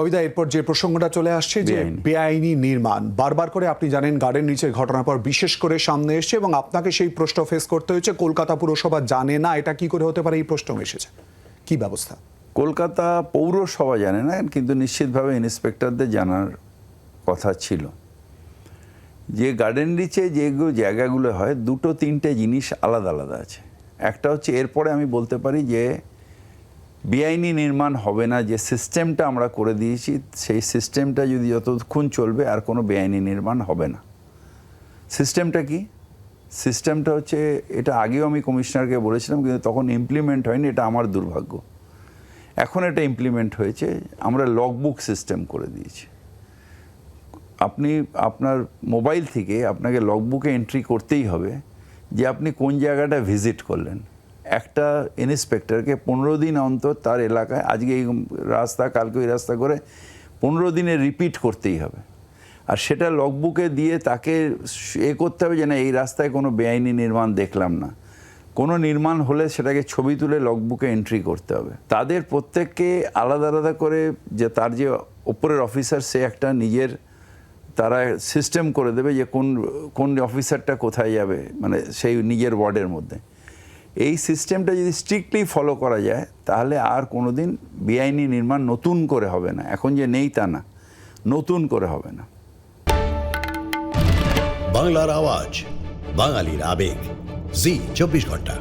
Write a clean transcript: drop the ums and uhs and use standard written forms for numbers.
ববিদা, এরপর যে প্রসঙ্গটা চলে আসছে যে বেআইনি নির্মাণ, বারবার করে আপনি জানেন গার্ডেন রিচের ঘটনার পর বিশেষ করে সামনে এসছে এবং আপনাকে সেই প্রশ্ন ফেস করতে হয়েছে। কলকাতা পুরসভা জানে না, এটা কি করে হতে পারে, এই প্রশ্ন এসেছে। কি ব্যবস্থা? কলকাতা পৌরসভা জানে না, কিন্তু নিশ্চিতভাবে ইন্সপেক্টরদের জানার কথা ছিল। যে গার্ডেন রিচে যেগুলো জায়গাগুলো হয়, দুটো তিনটে জিনিস আলাদা আলাদা আছে। একটা হচ্ছে এরপরে আমি বলতে পারি যে বেআইনি নির্মাণ হবে না, যে সিস্টেমটা আমরা করে দিয়েছি সেই সিস্টেমটা যদি যতক্ষণ চলবে আর কোনো বেআইনি নির্মাণ হবে না। সিস্টেমটা কি? সিস্টেমটা হচ্ছে, এটা আগেও আমি কমিশনারকে বলেছিলাম কিন্তু তখন ইমপ্লিমেন্ট হয়নি, এটা আমার দুর্ভাগ্য। এখন এটা ইমপ্লিমেন্ট হয়েছে। আমরা লগবুক সিস্টেম করে দিয়েছি। আপনি আপনার মোবাইল থেকে আপনাকে লগবুকে এন্ট্রি করতেই হবে যে আপনি কোন জায়গাটা ভিজিট করলেন। একটা ইন্সপেক্টরকে 15 দিন অন্তর তার এলাকায়, আজকে এই রাস্তা কালকে ওই রাস্তা করে 15 দিনে রিপিট করতেই হবে। আর সেটা লগবুকে দিয়ে তাকে করতে হবে যে না, এই রাস্তায় কোনো বেআইনি নির্মাণ দেখলাম না। কোনো নির্মাণ হলে সেটাকে ছবি তুলে লগবুকে এন্ট্রি করতে হবে। তাদের প্রত্যেককে আলাদা আলাদা করে, যে তার যে ওপরের অফিসার সে একটা নিজের তারা সিস্টেম করে দেবে যে কোন অফিসারটা কোথায় যাবে, মানে সেই নিজের ওয়ার্ডের মধ্যে। এই সিস্টেমটা যদি স্ট্রিক্টলি ফলো করা যায় তাহলে আর কোনো দিন বেআইনি নির্মাণ নতুন করে হবে না। এখন যে নেই তা না, নতুন করে হবে না। বাংলার আওয়াজ, বাঙালির আবেগ, জি 24 ঘন্টা।